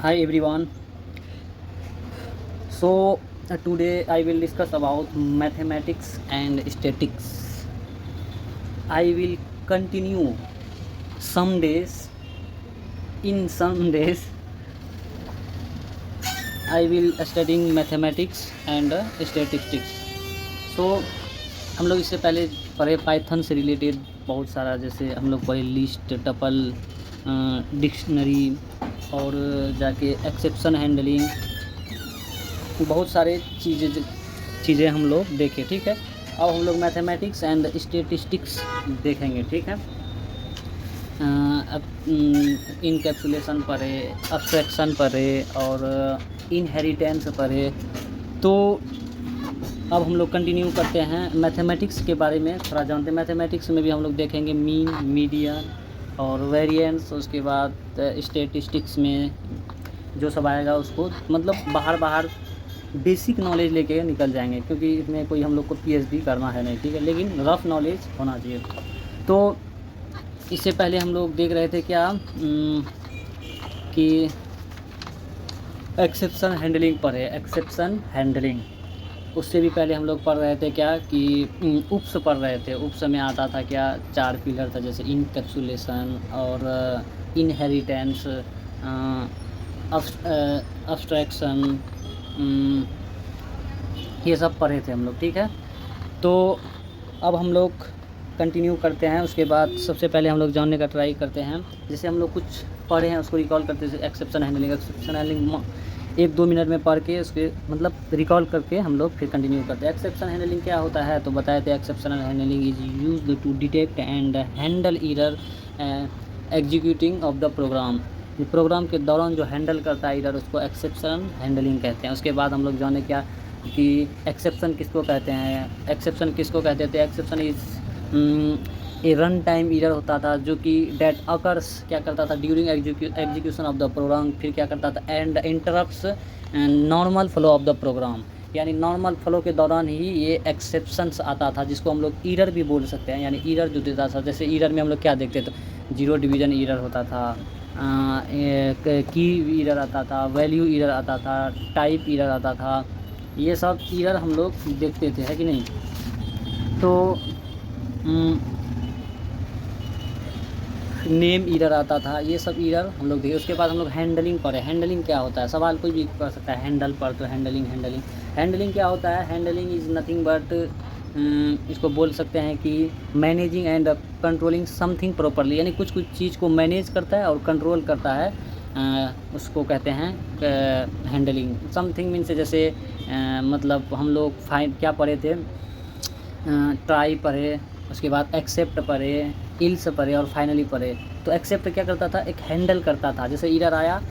Hi everyone. Today I will discuss about mathematics and statistics. I will continue some days. In some days, I will studying mathematics and statistics. So हम लोग इससे पहले पढ़े Python से related बहुत सारा, जैसे हम लोग पढ़े लिस्ट, टपल, डिक्शनरी और जाके एक्सेप्शन हैंडलिंग, बहुत सारे चीज़ें हम लोग देखे। ठीक है, अब हम लोग मैथमेटिक्स एंड स्टेटिस्टिक्स देखेंगे। ठीक है, अब इनकैप्सुलेशन पढ़े, अब्स्ट्रैक्शन पढ़े और इनहेरिटेंस पढ़े। तो अब हम लोग कंटिन्यू करते हैं मैथमेटिक्स के बारे में, थोड़ा जानते हैं। मैथमेटिक्स में भी हम लोग देखेंगे मीन, मीडियन और वेरिएंस। उसके बाद स्टेटिस्टिक्स में जो सब आएगा उसको मतलब बाहर बेसिक नॉलेज लेके निकल जाएंगे, क्योंकि इसमें कोई हम लोग को पीएचडी करना है नहीं। ठीक है, लेकिन रफ नॉलेज होना चाहिए। तो इससे पहले हम लोग देख रहे थे क्या कि एक्सेप्शन हैंडलिंग पढ़े, एक्सेप्शन हैंडलिंग। उससे भी पहले हम लोग पढ़ रहे थे क्या कि उप्स पढ़ रहे थे। उप्स में आता था क्या, 4 पिलर था, जैसे इनकैप्सुलेशन और इनहेरिटेंस, अब्स्ट्रैक्शन, ये सब पढ़े थे हम लोग। ठीक है, तो अब हम लोग कंटिन्यू करते हैं। उसके बाद सबसे पहले हम लोग जानने का ट्राई करते हैं, जैसे हम लोग कुछ पढ़े हैं उसको रिकॉल करते हैं। Exception handling, exception handling 1-2 minute में पढ़ के उसके मतलब रिकॉल करके हम लोग फिर कंटिन्यू करते हैं। एक्सेप्शन हैंडलिंग क्या होता है, तो बताए थे exceptional handling is used to detect and handle error executing of the program. Program के दौरान जो हैंडल करता है एरर, उसको एक्सेप्शन हैंडलिंग कहते हैं। उसके बाद हम लोग जाने क्या कि एक्सेप्शन किसको कहते हैं। एक्सेप्शन किसको कहते थे, exception is a run time error होता था, जो कि डेट अकर्स क्या करता था during execution of the program. फिर क्या करता था, and interrupts normal flow of the program, यानी नॉर्मल फ्लो के दौरान ही ये एक्सेप्शंस आता था, जिसको हम लोग एरर भी बोल सकते हैं। यानी एरर जो देता था, जैसे एरर में हम लोग क्या देखते थे, 0 डिवीज़न एरर होता था, की एरर आता था, वैल्यू एरर आता था, टाइप एरर आता था। ये सब एरर हम लोग देखते थे, है कि नहीं। तो नेम एरर आता था, ये सब एरर हम लोग देखे। उसके बाद हम लोग हैंडलिंग पढ़े। हैंडलिंग क्या होता है, सवाल कोई भी कर सकता है। हैंडल पर तो हैंडलिंग क्या होता है। हैंडलिंग इज़ नथिंग बट, इसको बोल सकते हैं कि managing and controlling something properly, यानी कुछ चीज़ को मैनेज करता है और कंट्रोल करता है, उसको कहते हैं हैंडलिंग। समथिंग मीन्स जैसे मतलब हम लोग क्या पढ़े थे, ट्राई पढ़े, उसके बाद एक्सेप्ट पढ़े, इल्स पढ़े और फाइनली पढ़े। तो एक्सेप्ट क्या करता था, एक हैंडल करता था। जैसे एरर आया,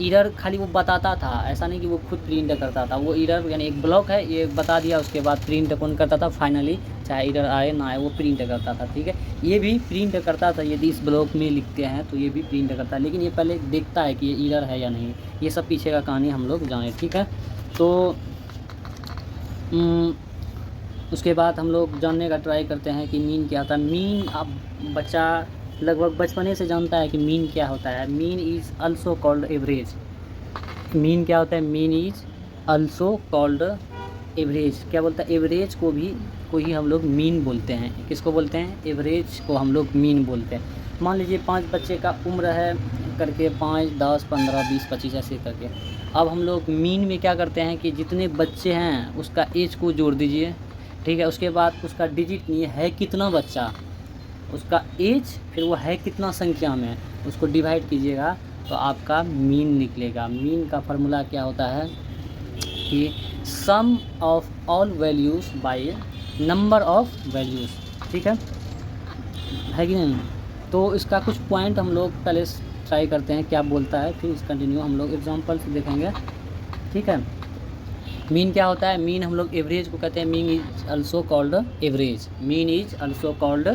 एरर खाली वो बताता था, ऐसा नहीं कि वो खुद प्रिंट करता था। वो एरर यानी एक ब्लॉक है, ये बता दिया, उसके बाद प्रिंट कौन करता था, फाइनली चाहे एरर आए ना आए वो प्रिंट करता था। ठीक है, ये भी प्रिंट करता था, यदि इस ब्लॉक में लिखते हैं तो ये भी प्रिंट करता है, लेकिन ये पहले देखता है कि ये एरर है या नहीं। ये सब पीछे का कहानी हम लोग जाने। ठीक है, तो उसके बाद हम लोग जानने का ट्राई करते हैं कि मीन क्या होता है। मीन अब बच्चा लगभग बचपने से जानता है कि मीन क्या होता है। Mean is also called average. Mean क्या होता है, mean is also called average. क्या बोलता है, एवरेज को ही हम लोग मीन बोलते हैं। किसको बोलते हैं, एवरेज को हम लोग मीन बोलते हैं। मान लीजिए 5 बच्चे का उम्र है करके, 5, 10, 15, 20, 25 ऐसे करके। अब हम लोग मीन में क्या करते हैं कि जितने बच्चे हैं उसका एज को जोड़ दीजिए। ठीक है, उसके बाद उसका डिजिट नहीं है कितना बच्चा, उसका एज, फिर वो है कितना संख्या में, उसको डिवाइड कीजिएगा तो आपका मीन निकलेगा। मीन का फार्मूला क्या होता है कि sum of all values by number of values. ठीक है कि नहीं। तो इसका कुछ पॉइंट हम लोग पहले ट्राई करते हैं क्या बोलता है, फिर इस कंटिन्यू हम लोग एग्जांपल से देखेंगे। ठीक है, मीन क्या होता है, मीन हम लोग एवरेज को कहते हैं। Mean is also called average, mean is also called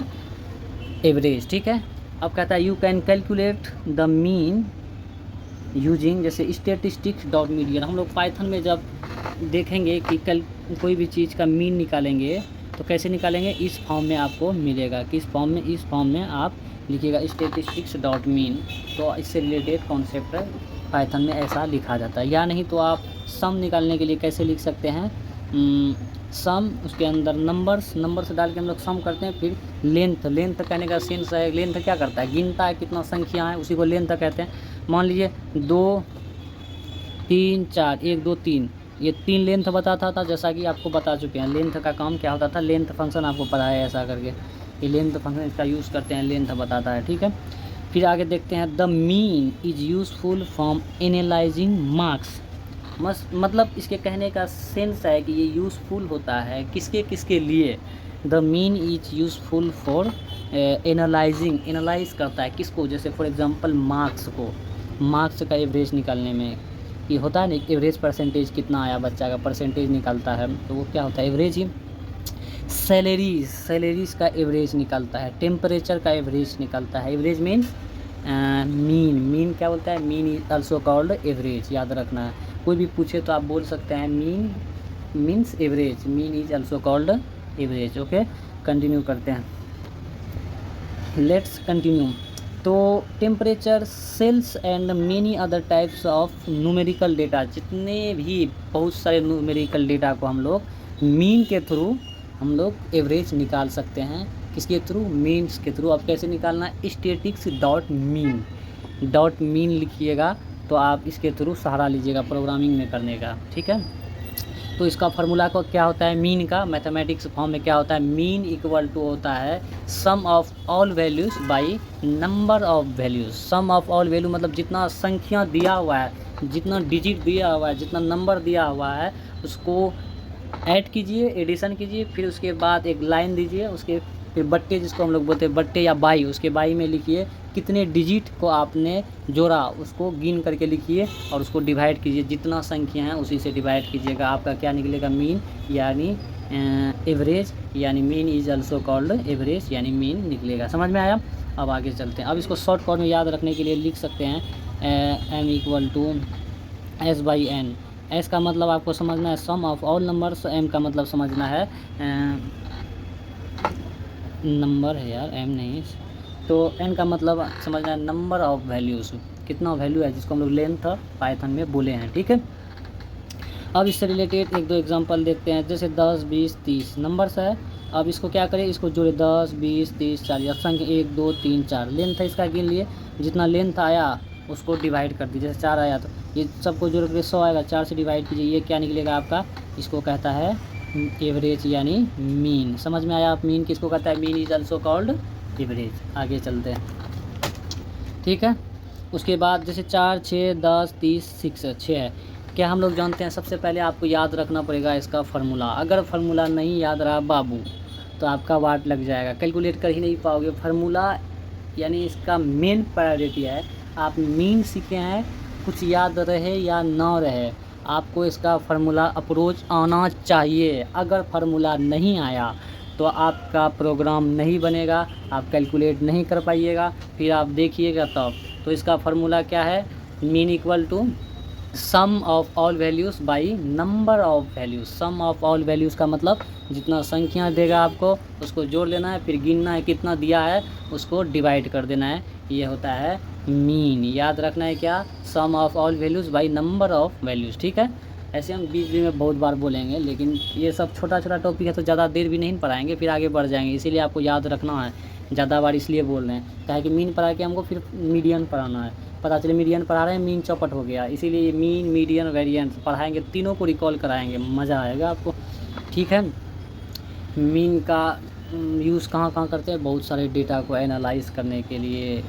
average. ठीक है, अब कहता है you can calculate the mean using, जैसे स्टेटिस्टिक्स डॉट मीडियन। हम लोग पाइथन में जब देखेंगे कि कोई भी चीज़ का मीन निकालेंगे तो कैसे निकालेंगे, इस फॉर्म में आपको मिलेगा। किस फॉर्म में, इस फॉर्म में आप लिखिएगा स्टेटिस्टिक्स डॉट मीन। तो इससे रिलेटेड कॉन्सेप्ट है, पाइथन में ऐसा लिखा जाता है। या नहीं तो आप सम निकालने के लिए कैसे लिख सकते हैं, सम उसके अंदर नंबर्स डाल के हम लोग सम करते हैं। फिर लेंथ कहने का सेंस है, लेंथ क्या करता है, गिनता है कितना संख्या है, उसी को लेंथ कहते हैं। मान लीजिए 2 3 4 1 2 3, ये 3 लेंथ बताता था, जैसा कि आपको बता चुके हैं लेंथ का काम क्या होता था। लेंथ फंक्शन आपको पता है ऐसा करके, ये लेंथ फंक्शन इसका यूज़ करते हैं, लेंथ बताता है, ठीक है। फिर आगे देखते हैं, the mean is useful for analysing marks. मतलब इसके कहने का सेंस है कि ये यूज़फुल होता है किसके लिए। The mean is useful for analyse करता है किसको, जैसे फॉर एग्जांपल मार्क्स का एवरेज निकालने में ये होता है ना, एवरेज परसेंटेज कितना आया बच्चा का, परसेंटेज निकलता है, तो वो क्या होता है, एवरेज ही। सैलरीज का एवरेज निकलता है, टेम्परेचर का एवरेज निकलता है। एवरेज मीन्स मीन क्या बोलता है, mean is also called average, याद रखना है। कोई भी पूछे तो आप बोल सकते हैं mean means average, mean is also called average. Okay, continue करते हैं, लेट्स कंटिन्यू। तो temperature, sales and many other types of numerical data, जितने भी बहुत सारे न्यूमेरिकल डेटा को हम लोग मीन के थ्रू हम लोग एवरेज निकाल सकते हैं। किसके थ्रू, मीन्स के थ्रू। अब कैसे निकालना है, स्टैटिक्स डॉट मीन लिखिएगा, तो आप इसके थ्रू सहारा लीजिएगा प्रोग्रामिंग में करने का, ठीक है। तो इसका फार्मूला को क्या होता है, मीन का मैथमेटिक्स फॉर्म में क्या होता है, मीन इक्वल टू होता है sum of all values by number of values. Sum of all value मतलब जितना संख्या दिया हुआ है, जितना डिजिट दिया हुआ है, जितना नंबर दिया हुआ है, उसको ऐड कीजिए, एडिशन कीजिए, फिर उसके बाद एक लाइन दीजिए, उसके फिर बट्टे, जिसको हम लोग बोलते हैं बट्टे या बाई, उसके बाई में लिखिए कितने डिजिट को आपने जोड़ा, उसको गिन करके लिखिए और उसको डिवाइड कीजिए, जितना संख्या है उसी से डिवाइड कीजिएगा, आपका क्या निकलेगा, मीन यानी एवरेज, यानी mean is also called average, यानी मीन निकलेगा। समझ में आया। अब आगे चलते हैं। अब इसको शॉर्ट कॉर्ड में याद रखने के लिए लिख सकते हैं M equal to S by N. S का मतलब आपको समझना है sum of all numbers, M का मतलब समझना है नंबर है यार, एम नहीं, तो एन का मतलब समझना है नंबर ऑफ वैल्यूज़, कितना वैल्यू है, जिसको हम लोग लेंथ पाइथन में बोले हैं, ठीक है। अब इससे रिलेटेड एक दो एग्जांपल देखते हैं, जैसे 10 20 30 नंबर्स है। अब इसको क्या करें, इसको जोड़े 10 20 30 40, संख्या 1 2 3 4, लेंथ है इसका गिन लिए, जितना लेंथ आया उसको डिवाइड कर दीजिए। जैसे 4 आया तो ये सबको जोड़ कर 100 आएगा, 4 से डिवाइड कीजिए, ये क्या निकलेगा आपका, इसको कहता है एवरेज यानी मीन। समझ में आया आप, मीन किसको कहता है, mean is also called average. आगे चलते हैं, ठीक है। उसके बाद जैसे 4 6 10 30 6 है, क्या हम लोग जानते हैं, सबसे पहले आपको याद रखना पड़ेगा इसका फार्मूला। अगर फार्मूला नहीं याद रहा बाबू तो आपका वाट लग जाएगा, कैलकुलेट कर ही नहीं पाओगे। फार्मूला यानी इसका मेन प्रायोरिटी है। आप मीन सीखे हैं, कुछ याद रहे या ना रहे, आपको इसका फार्मूला अप्रोच आना चाहिए। अगर फार्मूला नहीं आया तो आपका प्रोग्राम नहीं बनेगा, आप कैलकुलेट नहीं कर पाइएगा, फिर आप देखिएगा तब। तो इसका फार्मूला क्या है, mean equal to sum of all values by number of values. Sum of all values का मतलब जितना संख्या देगा आपको उसको जोड़ लेना है, फिर गिनना है कितना दिया है, उसको डिवाइड कर देना है, ये होता है मीन। याद रखना है क्या, sum of all values by number of values, ठीक है। ऐसे हम बीच में बहुत बार बोलेंगे, लेकिन ये सब छोटा छोटा टॉपिक है तो ज़्यादा देर भी नहीं पढ़ाएंगे, फिर आगे बढ़ जाएंगे, इसीलिए आपको याद रखना है। ज़्यादा बार इसलिए बोल रहे हैं क्या है कि मीन पढ़ा के हमको फिर मीडियन पढ़ाना है, पता चले मीडियन पढ़ा रहे हैं मीन चौपट हो गया, इसीलिए मीन मीडियन वेरिएंस पढ़ाएंगे, तीनों को रिकॉल कराएंगे, मज़ा आएगा आपको, ठीक है। मीन का यूज़ कहाँ कहाँ करते हैं, बहुत सारे डेटा को एनालाइज करने के लिए,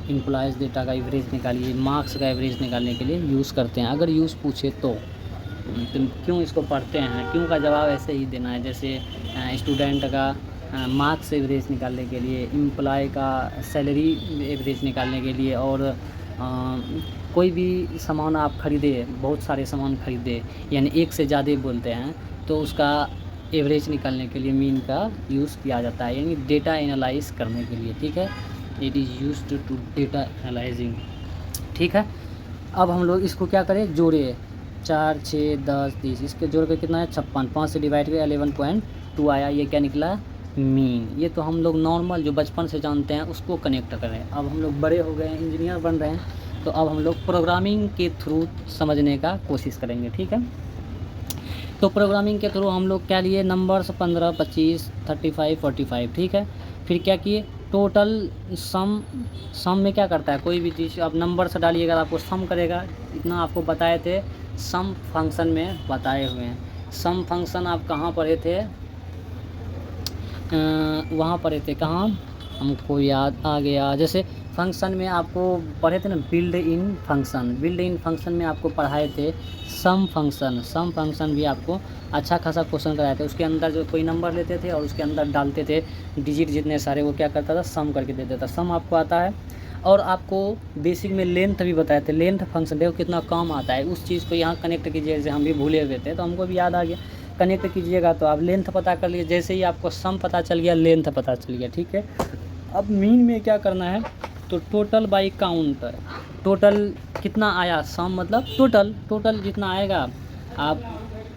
एम्प्लॉयज़ डेटा का एवरेज निकालिए, मार्क्स का एवरेज निकालने के लिए यूज़ करते हैं। अगर यूज़ पूछे तो क्यों इसको पढ़ते हैं, क्यों का जवाब ऐसे ही देना है। जैसे स्टूडेंट का मार्क्स एवरेज निकालने के लिए, एम्प्लॉय का सैलरी एवरेज निकालने के लिए, और कोई भी सामान आप ख़रीदे, बहुत सारे सामान ख़रीदे, यानी एक से ज़्यादा बोलते हैं, तो उसका एवरेज निकालने के लिए मीन का यूज़ किया जाता है, यानी डेटा एनालाइज करने के लिए, ठीक है। It is used to data analysing, ठीक है। अब हम लोग इसको क्या करें, जोड़े 4 6 10 30, इसके जोड़ कर कितना है 56, 5 से डिवाइड करें 11.2 आया, ये क्या निकला, मीन। ये तो हम लोग नॉर्मल जो बचपन से जानते हैं उसको कनेक्ट करें। अब हम लोग बड़े हो गए हैं, इंजीनियर बन रहे हैं, तो अब हम लोग प्रोग्रामिंग के थ्रू समझने का कोशिश करेंगे, ठीक है। तो प्रोग्रामिंग के थ्रू हम लोग क्या लिए, नंबर्स 15, 25, 35, 45, ठीक है। फिर क्या किए, टोटल सम में क्या करता है, कोई भी चीज़ आप नंबर से डालिएगा आपको सम करेगा। इतना आपको बताए थे, सम फंक्शन में बताए हुए हैं। सम फंक्शन आप कहाँ पढ़े थे, वहाँ पढ़े थे, कहाँ हमको याद आ गया। जैसे फंक्शन में आपको पढ़े थे ना, build in function. Build in function में आपको पढ़ाए थे सम फंक्शन। सम फंक्शन भी आपको अच्छा खासा क्वेश्चन कराए थे। उसके अंदर जो कोई नंबर लेते थे और उसके अंदर डालते थे डिजिट जितने सारे, वो क्या करता था, सम करके दे देता। सम आपको आता है। और आपको बेसिक में लेंथ भी बताए थे। लेंथ फंक्शन देखो कितना काम आता है। उस चीज़ को यहाँ कनेक्ट कीजिए, जैसे हम भी भूले हुए थे तो हमको भी याद आ गया। कनेक्ट कीजिएगा तो आप लेंथ पता कर लीजिए। जैसे ही आपको सम पता चल गया, लेंथ पता चल गया, ठीक है। अब मीन में क्या करना है, तो टोटल बाई काउंट। टोटल कितना आया, सम मतलब टोटल जितना आएगा आप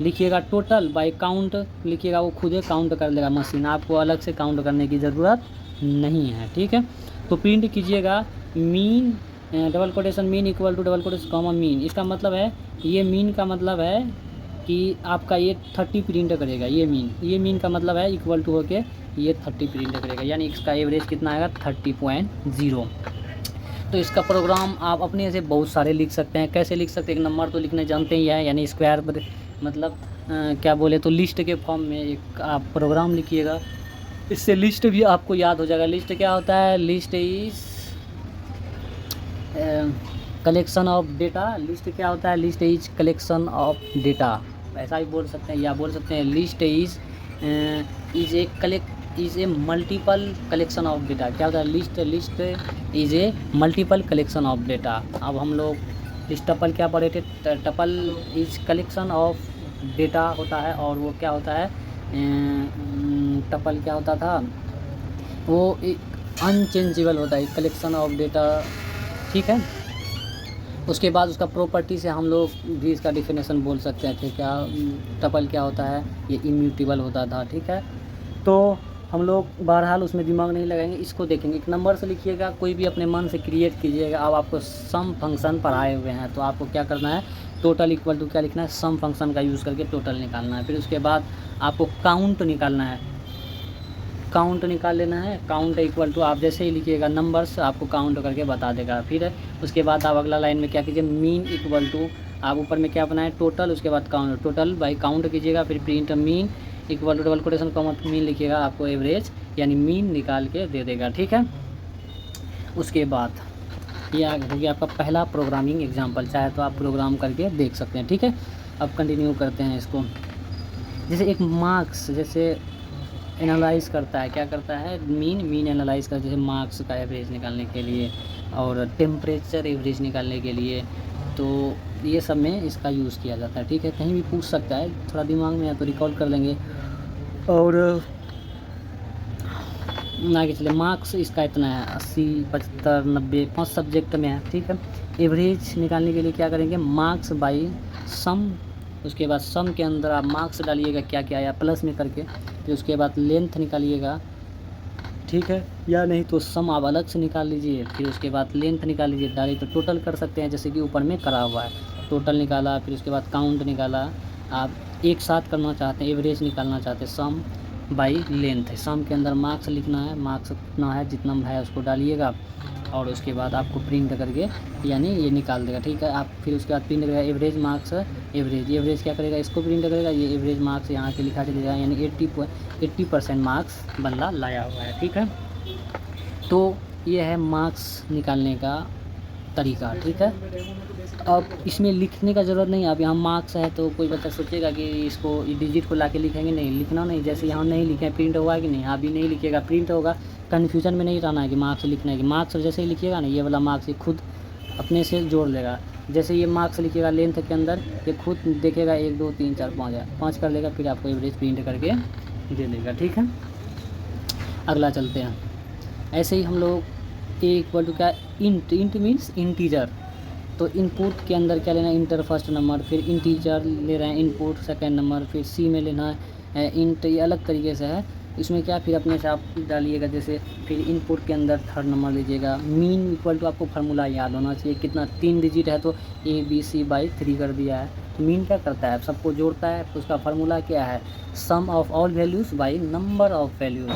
लिखिएगा, टोटल बाई काउंट लिखिएगा, वो खुद ही काउंट कर लेगा मशीन। आपको अलग से काउंट करने की ज़रूरत नहीं है, ठीक है। तो प्रिंट कीजिएगा mean, double quotation mean equal to double quotation comma mean. इसका मतलब है, ये मीन का मतलब है कि आपका ये 30 प्रिंट करेगा। ये मीन का मतलब है इक्वल टू होके ये 30 प्रिंट करेगा, यानी इसका एवरेज कितना आएगा, 30.0। तो इसका प्रोग्राम आप अपने से बहुत सारे लिख सकते हैं। कैसे लिख सकते हैं, एक नंबर तो लिखने जानते ही हैं, यानी स्क्वायर मतलब क्या बोले तो लिस्ट के फॉर्म में एक आप प्रोग्राम लिखिएगा। इससे लिस्ट भी आपको याद हो जाएगा। लिस्ट क्या होता है, list is collection of data. List क्या होता है, list is collection of data, ऐसा भी बोल सकते हैं, या बोल सकते हैं list is a multiple collection of data. क्या होता है, list is a multiple collection of data. अब हम लोग इस टपल क्या पढ़े थे, tuple is collection of data होता है। और वो क्या होता है, टपल क्या होता था, वो अनचेंजेबल होता है, कलेक्शन ऑफ डेटा, ठीक है। उसके बाद उसका प्रॉपर्टी से हम लोग भी इसका डिफिनेशन बोल सकते थे। क्या टपल क्या होता है, ये इम्यूटेबल होता था, ठीक है। तो हम लोग बहरहाल उसमें दिमाग नहीं लगाएंगे, इसको देखेंगे। एक नंबर से लिखिएगा, कोई भी अपने मन से क्रिएट कीजिएगा। अब आपको सम फंक्शन पढ़ाए हुए हैं तो आपको क्या करना है, टोटल इक्वल टू क्या लिखना है, सम फंक्शन का यूज़ करके टोटल निकालना है। फिर उसके बाद आपको काउंट निकालना है, काउंट निकाल लेना है। काउंट इक्वल टू आप जैसे ही लिखिएगा नंबर्स, आपको काउंट करके बता देगा। फिर उसके बाद आप अगला लाइन में क्या कीजिए, मीन इक्वल टू आप ऊपर में क्या बनाए, टोटल, उसके बाद काउंट, टोटल बाई काउंट कीजिएगा। फिर print mean equal to double quotation comma mean लिखिएगा, आपको एवरेज यानी मीन निकाल के दे देगा, ठीक है। उसके बाद ये हो गया आपका पहला प्रोग्रामिंग एग्जाम्पल। चाहे तो आप प्रोग्राम करके देख सकते हैं, ठीक है। अब कंटिन्यू करते हैं इसको। जैसे एक मार्क्स जैसे एनालाइज करता है, क्या करता है, मीन एनालाइज करता है, जैसे मार्क्स का एवरेज निकालने के लिए और टेम्परेचर एवरेज निकालने के लिए। तो ये सब में इसका यूज़ किया जाता है, ठीक है। कहीं भी पूछ सकता है, थोड़ा दिमाग में है तो रिकॉल कर लेंगे। और आगे चले, मार्क्स इसका इतना है 80, 75, 90, 5 सब्जेक्ट में है, ठीक है। एवरेज निकालने के लिए क्या करेंगे, मार्क्स बाई सम। उसके बाद सम के अंदर आप मार्क्स डालिएगा क्या क्या आया प्लस में करके। फिर उसके बाद लेंथ निकालिएगा, ठीक है, या नहीं तो सम आप अलग से निकाल लीजिए। फिर उसके बाद लेंथ निकाल लीजिए, डालिए तो टोटल कर सकते हैं, जैसे कि ऊपर में करा हुआ है। टोटल निकाला, फिर उसके बाद काउंट निकाला। आप एक साथ करना चाहते हैं, एवरेज निकालना चाहते हैं, सम बाई लेंथ। सम के अंदर मार्क्स लिखना है, मार्क्स कितना है, जितना है उसको डालिएगा। और उसके बाद आपको प्रिंट करके यानी ये निकाल देगा, ठीक है। आप फिर उसके बाद प्रिंट करेगा एवरेज मार्क्स, एवरेज क्या करेगा, इसको प्रिंट करेगा। ये एवरेज मार्क्स यहाँ के लिखा चलेगा, यानी 80% मार्क्स बंदा लाया हुआ है, ठीक है। तो ये है मार्क्स निकालने का तरीका, ठीक है। अब इसमें लिखने का ज़रूरत नहीं। अब यहाँ मार्क्स है तो कोई बच्चा सोचेगा कि इसको डिजिट को ला के लिखेंगे, नहीं, लिखना नहीं। जैसे यहाँ नहीं लिखे, प्रिंट होगा कि नहीं, अभी नहीं लिखिएगा, प्रिंट होगा। कन्फ्यूजन में नहीं रहना है कि मार्क्स लिखना है कि मार्क्स जैसे ही लिखिएगा ना, ये वाला मार्क्स ये खुद अपने से जोड़ लेगा। जैसे ये मार्क्स लिखिएगा लेंथ के अंदर, ये खुद देखेगा 1 2 3 4 5 है, 5 कर लेगा, फिर आपको एवरेज प्रिंट करके दे देगा, ठीक है। अगला चलते हैं। ऐसे ही हम लोग ए इक्वल टू क्या, इंट मीन्स इंटीजर। तो इनपुट के अंदर क्या लेना है, इंटर फर्स्ट नंबर, फिर इंटीजर ले रहे हैं इनपुट सेकंड नंबर, फिर सी में लेना है इंट। ये अलग तरीके से है, इसमें क्या फिर अपने से आप डालिएगा, जैसे फिर इनपुट के अंदर थर्ड नंबर लीजिएगा। मीन इक्वल टू आपको फार्मूला याद होना चाहिए, कितना 3 डिजिट है तो ABC/3 कर दिया है। तो मीन क्या करता है, सबको जोड़ता है, तो उसका फार्मूला क्या है, sum of all values by number of values.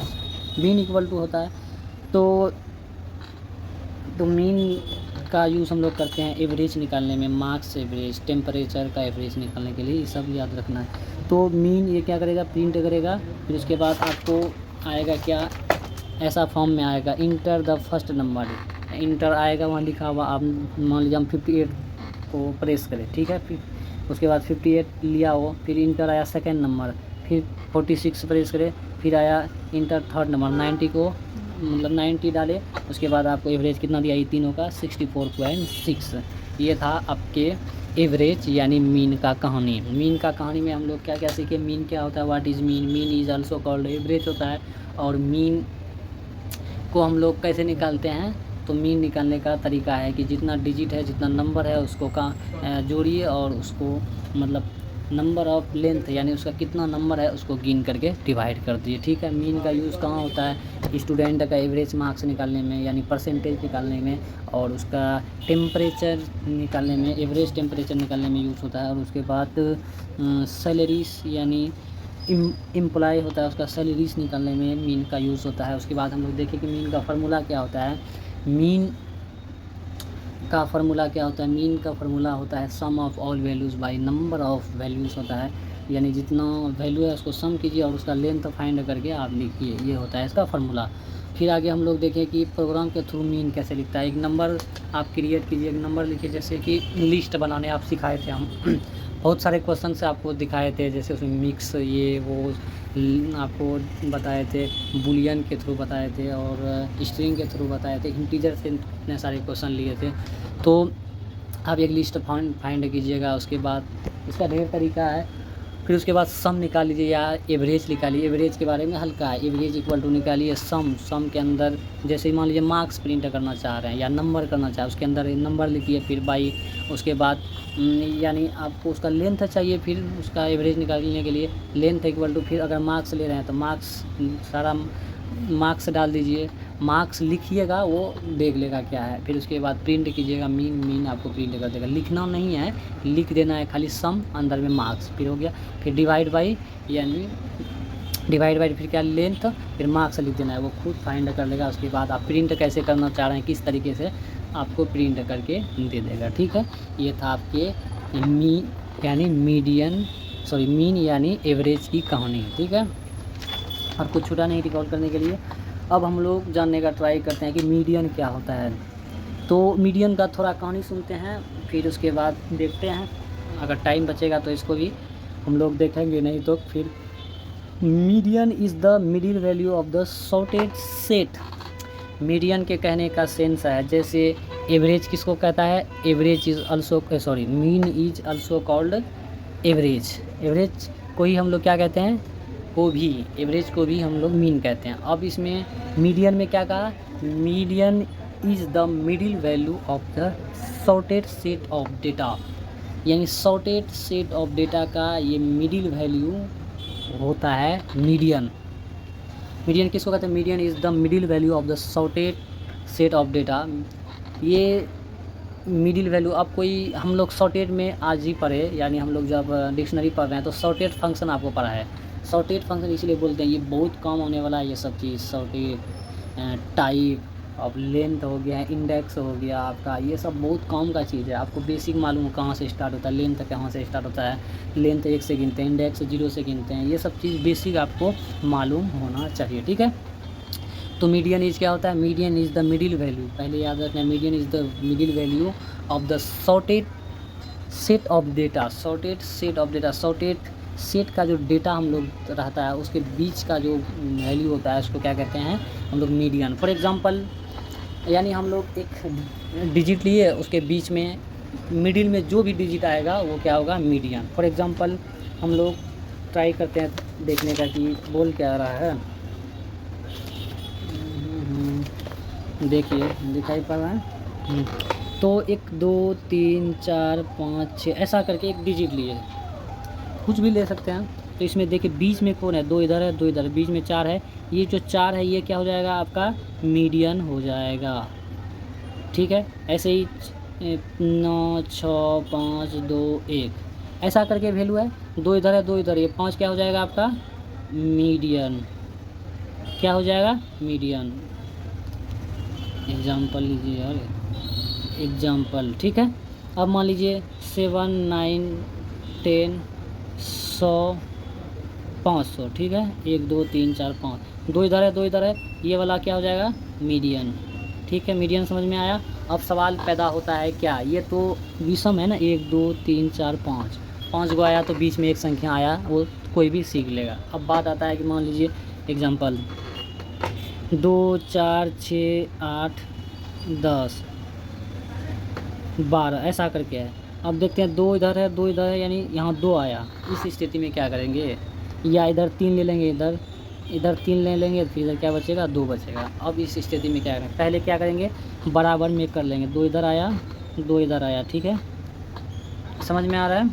Mean equal to होता है। तो मीन का यूज़ हम लोग करते हैं एवरेज निकालने में, मार्क्स एवरेज, टेम्परेचर का एवरेज निकालने के लिए, ये सब याद रखना है। तो मीन ये क्या करेगा, प्रिंट करेगा, फिर उसके बाद आपको आएगा क्या, ऐसा फॉर्म में आएगा, enter the first number. Inter आएगा, वहाँ लिखा हुआ, आप मान लीजिए हम 58 को प्रेस करें, ठीक है, फिर उसके बाद 58 लिया हो, फिर इंटर आया सेकेंड नंबर, फिर 46 प्रेस करें, फिर आया इंटर थर्ड नंबर, 90 को मतलब 90 डाले, उसके बाद आपको एवरेज कितना दिया, ये तीनों का 64.6। ये था आपके एवरेज यानी मीन का कहानी। मीन का कहानी में हम लोग क्या क्या सीखे, मीन क्या होता है, what is mean, mean is also called average होता है। और मीन को हम लोग कैसे निकालते हैं, तो मीन निकालने का तरीका है कि जितना डिजिट है, जितना नंबर है, उसको जोड़िए और उसको मतलब नंबर ऑफ लेंथ यानी उसका कितना नंबर है उसको गिन करके डिवाइड कर दिए, ठीक है। मीन का यूज़ कहाँ होता है, स्टूडेंट का एवरेज मार्क्स निकालने में यानी परसेंटेज निकालने में, और उसका टेम्परेचर निकालने में, एवरेज टेम्परेचर निकालने में यूज़ होता है। और उसके बाद सैलरीज यानी एम्प्लॉय होता है, उसका सैलरीज निकालने में मीन का यूज़ होता है। उसके बाद हम लोग देखें कि मीन का फार्मूला क्या होता है। मीन का फार्मूला क्या होता है, मीन का फार्मूला होता है sum of all values by number of values होता है, यानी जितना वैल्यू है उसको सम कीजिए और उसका लेंथ फाइंड करके आप लिखिए, ये होता है इसका फार्मूला। फिर आगे हम लोग देखें कि प्रोग्राम के थ्रू मीन कैसे लिखता है। एक नंबर आप क्रिएट कीजिए, एक नंबर लिखिए, जैसे कि लिस्ट बनाने आप सिखाए थे हम बहुत सारे क्वेश्चन से आपको दिखाए थे, जैसे उसमें मिक्स ये वो आपको बताए थे, बुलियन के थ्रू बताए थे और स्ट्रिंग के थ्रू बताए थे, इंटीजर से इतने सारे क्वेश्चन लिए थे। तो आप एक लिस्ट फाइंड कीजिएगा, उसके बाद इसका ढेर तरीका है। फिर उसके बाद सम निकाल लीजिए या एवरेज निकालिए। एवरेज के बारे में हल्का है, एवरेज इक्वल टू निकालिए सम के अंदर, जैसे मान लीजिए मार्क्स प्रिंट करना चाह रहे हैं या नंबर करना चाह रहे हैं, उसके अंदर नंबर लिखिए, फिर बाई, उसके बाद यानी आपको उसका लेंथ चाहिए, फिर उसका एवरेज निकालने के लिए लेंथ इक्वल टू, फिर अगर मार्क्स ले रहे हैं तो मार्क्स, सारा मार्क्स डाल दीजिए, मार्क्स लिखिएगा, वो देख लेगा क्या है। फिर उसके बाद प्रिंट कीजिएगा मीन आपको प्रिंट कर देगा, लिखना नहीं है, लिख देना है खाली सम, अंदर में मार्क्स, फिर हो गया। फिर डिवाइड बाई यानी डिवाइड बाई फिर क्या लेंथ, फिर मार्क्स लिख देना है, वो खुद फाइंड कर लेगा। उसके बाद आप प्रिंट कैसे करना चाह रहे हैं, किस तरीके से आपको प्रिंट करके दे देगा, ठीक है। ये था आपके मीन यानी एवरेज की कहानी, ठीक है। और कुछ छूटा नहीं रिकॉर्ड करने के लिए। अब हम लोग जानने का ट्राई करते हैं कि मीडियन क्या होता है। तो मीडियन का थोड़ा कहानी सुनते हैं, फिर उसके बाद देखते हैं, अगर टाइम बचेगा तो इसको भी हम लोग देखेंगे, नहीं तो फिर median is the middle value of the sorted set. Median के कहने का सेंस है, जैसे एवरेज किसको कहता है, average is also mean is also called average. Average को ही हम लोग क्या कहते हैं, एवरेज को भी हम लोग मीन कहते हैं। अब इसमें मीडियन में क्या कहा, median is the middle value of the sorted set of data, यानी सॉर्टेड सेट ऑफ डेटा का ये मिडिल वैल्यू होता है मीडियन। मीडियन किसको कहते हैं, median is the middle value of the sorted set of data. ये मिडिल वैल्यू, अब कोई हम लोग सॉर्टेड में आज ही पढ़े, यानी हम लोग जब डिक्शनरी पढ़ रहे हैं तो सॉर्टेड फंक्शन आपको पढ़ा है। सॉर्टेड फंक्शन इसलिए बोलते हैं, ये बहुत कम होने वाला है ये सब चीज़, सॉर्टेड टाइप, अब लेंथ हो गया, इंडेक्स हो गया आपका, ये सब बहुत कम का चीज़ है। आपको बेसिक मालूम हो कहाँ से स्टार्ट होता है, लेंथ कहाँ से स्टार्ट होता है, लेंथ 1 से गिनते हैं, इंडेक्स 0 से गिनते हैं, ये सब चीज़ बेसिक आपको मालूम होना चाहिए, ठीक है। तो मीडियन इज क्या होता है, median is the middle value, पहले याद रखना, median is the middle value of the sorted set of data. Sorted set of data, sorted set का जो डेटा हम लोग रहता है उसके बीच का जो वैल्यू होता है उसको क्या कहते हैं हम लोग, मीडियन। फॉर एग्जांपल, यानी हम लोग एक डिजिट लिए, उसके बीच में मिडिल में जो भी डिजिट आएगा वो क्या होगा, मीडियन। फॉर एग्जांपल हम लोग ट्राई करते हैं देखने का कि बोल क्या रहा है, देखिए दिखाई पड़ रहा है। तो 1 2 3 4 5 6 ऐसा करके एक डिजिट लिए, कुछ भी ले सकते हैं, तो इसमें देखिए बीच में कौन है, 2 इधर है 2 इधर, बीच में 4 है, ये जो 4 है ये क्या हो जाएगा आपका मीडियन हो जाएगा। ठीक है, ऐसे ही 9 6 5 2 1 ऐसा करके वैल्यू है, 2 इधर है 2 इधर, ये 5 क्या हो जाएगा आपका मीडियन, क्या हो जाएगा मीडियन। एग्जाम्पल लीजिए यार, एग्जाम्पल। ठीक है, अब मान लीजिए 7 9 10 100 500। ठीक है, 1 2 3 4 5, 2 इधर है 2 इधर है, ये वाला क्या हो जाएगा मीडियन। ठीक है, मीडियन समझ में आया। अब सवाल पैदा होता है क्या, ये तो विषम है ना, 1 2 3 4 5, 5 गो आया तो बीच में एक संख्या आया, वो कोई भी सीख लेगा। अब बात आता है कि मान लीजिए एग्जाम्पल 2 4 6 8 10 12 ऐसा करके है। अब देखते हैं 2 इधर है 2 इधर है, यानी यहाँ 2 आया, इस स्थिति में क्या करेंगे, या इधर 3 ले लेंगे, इधर 3 ले लेंगे, फिर इधर क्या बचेगा 2 बचेगा। अब इस स्थिति में क्या करेंगे, पहले क्या करेंगे बराबर में कर लेंगे, 2 इधर आया 2 इधर आया। ठीक है, समझ में आ रहा है।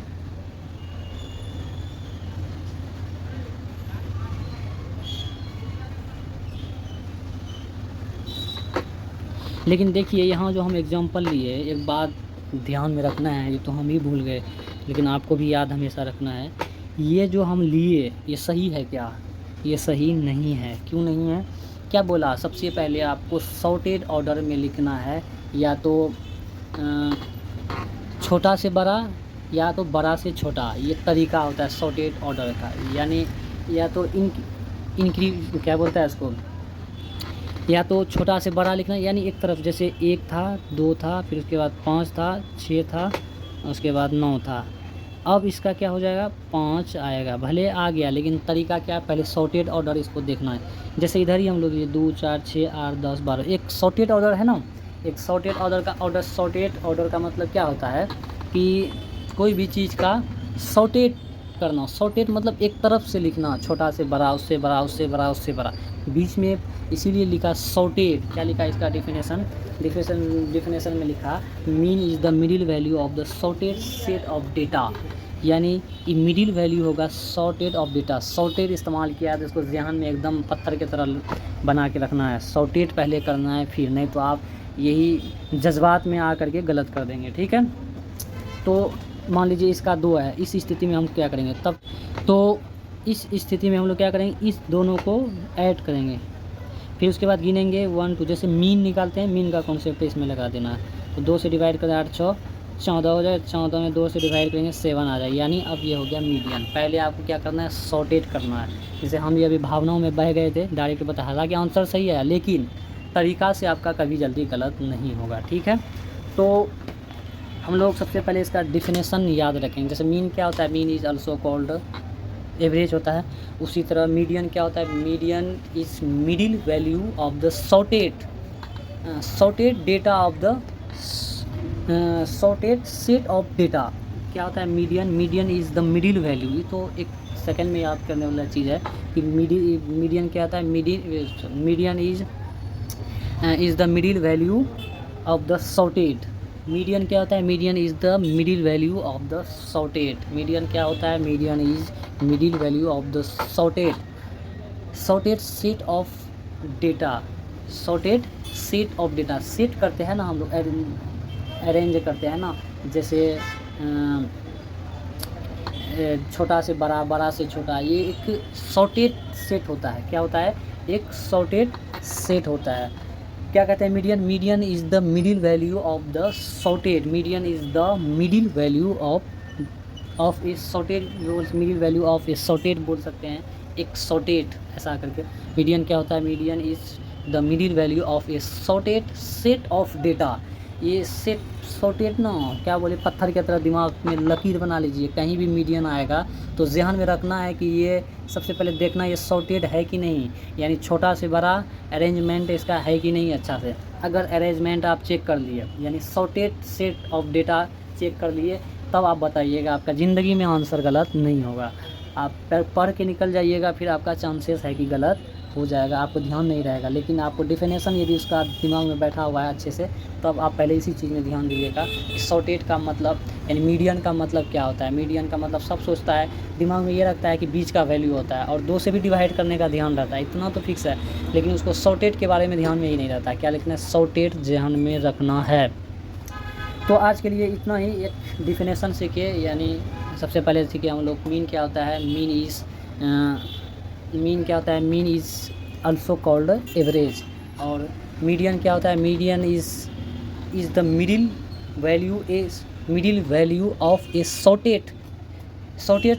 लेकिन देखिए यहाँ जो हम एग्जांपल लिए, एक बात ध्यान में रखना है, ये तो हम ही भूल गए लेकिन आपको भी याद हमेशा रखना है, ये जो हम लिए ये सही है क्या, ये सही नहीं है। क्यों नहीं है, क्या बोला, सबसे पहले आपको सॉर्टेड ऑर्डर में लिखना है, या तो छोटा से बड़ा या तो बड़ा से छोटा, ये तरीका होता है सॉर्टेड ऑर्डर का। यानी या तो इनक्री क्या बोलता है इसको, या तो छोटा से बड़ा लिखना, यानी एक तरफ, जैसे 1 था 2 था, फिर उसके बाद 5 था 6 था, उसके बाद 9 था। अब इसका क्या हो जाएगा 5 आएगा, भले आ गया लेकिन तरीका क्या है, पहले सॉर्टेड ऑर्डर इसको देखना है। जैसे इधर ही हम लोग ये 2 4 6 8 10 12 एक सॉर्टेड ऑर्डर है ना, एक सॉर्टेड ऑर्डर का ऑर्डर, सॉर्टेड ऑर्डर का मतलब क्या होता है कि कोई भी चीज़ का सॉर्टेड करना। सॉर्टेड मतलब एक तरफ से लिखना, छोटा से बड़ा, उससे बड़ा, उससे बड़ा, उससे बड़ा, बीच में, इसीलिए लिखा सॉर्टेड। क्या लिखा इसका डिफिनेशन में लिखा mean is the middle value of the sorted set of data, यानी ये मिडिल वैल्यू होगा सॉर्टेड ऑफ डेटा। सॉर्टेड इस्तेमाल किया है तो इसको ध्यान में एकदम पत्थर की तरह बना के रखना है, सॉर्टेड पहले करना है, फिर नहीं तो आप यही जज्बात में आ करके गलत कर देंगे। ठीक है, तो मान लीजिए इसका 2 है, इस स्थिति में हम क्या करेंगे तब, तो इस स्थिति में हम लोग क्या करेंगे, इस दोनों को ऐड करेंगे, फिर उसके बाद गिनेंगे 1 2, जैसे मीन निकालते हैं, मीन का कॉन्सेप्ट इसमें लगा देना है। तो 2 से डिवाइड करें 8 6 14 हो जाए, 14 में 2 से डिवाइड करेंगे 7 आ जाए, यानी अब ये हो गया मीडियन। पहले आपको क्या करना है सॉर्टेड करना है, जैसे हम ये अभी भावनाओं में बह गए थे, डायरेक्ट बता, हालांकि आंसर सही है लेकिन तरीका से आपका कभी जल्दी गलत नहीं होगा। ठीक है, तो हम लोग सबसे पहले इसका डिफिनेशन याद रखेंगे। जैसे मीन क्या होता है, mean is also called average होता है। उसी तरह मीडियन क्या होता है, median is middle value of the sorted data of the sorted set of data. क्या होता है median, median is the middle value. ये तो एक सेकंड में याद करने वाला चीज़ है कि मीडियन क्या होता है, median is the middle value of the sorted. Median क्या होता है, median is the middle value of the sorted. Median क्या होता है, median is middle value of the sorted set of data. Sorted set of data, set करते हैं ना हम लोग, अरेंज करते हैं ना, जैसे छोटा से बड़ा, बड़ा से छोटा, ये एक सॉर्टेड सेट होता है। क्या होता है, एक सॉर्टेड सेट होता है। क्या कहते हैं median, median is the middle value of the sorted. Median is the middle value of A sorted, middle value of A sorted बोल सकते हैं, एक सॉर्टेड ऐसा करके। मीडियन क्या होता है, median is the middle value of A sorted set of data. ये सेट सॉर्टेड ना, क्या बोले, पत्थर की तरह दिमाग में लकीर बना लीजिए, कहीं भी मीडियन आएगा तो ध्यान में रखना है कि ये सबसे पहले देखना ये सॉर्टेड है कि नहीं, यानी छोटा से बड़ा अरेंजमेंट इसका है कि नहीं अच्छा से। अगर अरेंजमेंट आप चेक कर लिए, यानी sorted set of data check कर लिए, तब आप बताइएगा, आपका ज़िंदगी में आंसर गलत नहीं होगा। आप पढ़ के निकल जाइएगा, फिर आपका चांसेस है कि गलत हो जाएगा, आपको ध्यान नहीं रहेगा। लेकिन आपको डेफिनेशन यदि उसका दिमाग में बैठा हुआ है अच्छे से, तब आप पहले इसी चीज़ में ध्यान दीजिएगा कि शॉर्टेज का मतलब यानी मीडियन का मतलब क्या होता है। मीडियन का मतलब सब सोचता है, दिमाग में ये रखता है कि बीच का वैल्यू होता है और 2 से भी डिवाइड करने का ध्यान रहता है, इतना तो फिक्स है। लेकिन उसको शॉर्टेज के बारे में ध्यान में ही नहीं रहता है, क्या लिखना है, शॉर्टेज ध्यान में रखना है। तो आज के लिए इतना ही। एक डिफिनेशन सीखिए, यानी सबसे पहले सीखिए हम लोग मीन क्या होता है। मीन क्या होता है, mean is also called average. और मीडियन क्या होता है, median is the middle value of A sorted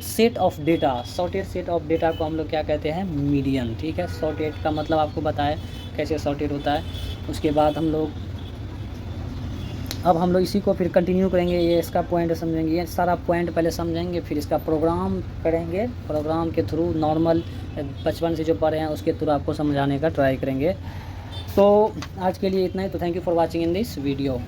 set of data. Sorted set of data को हम लोग क्या कहते हैं, मीडियन। ठीक है, सॉर्टेड का मतलब आपको बताया कैसे सॉर्टेड होता है। उसके बाद अब हम लोग इसी को फिर कंटिन्यू करेंगे, ये इसका पॉइंट समझेंगे, ये सारा पॉइंट पहले समझेंगे, फिर इसका प्रोग्राम करेंगे। प्रोग्राम के थ्रू नॉर्मल बचपन से जो पढ़े हैं उसके थ्रू आपको समझाने का ट्राई करेंगे। तो आज के लिए इतना ही। तो thank you for watching in this video.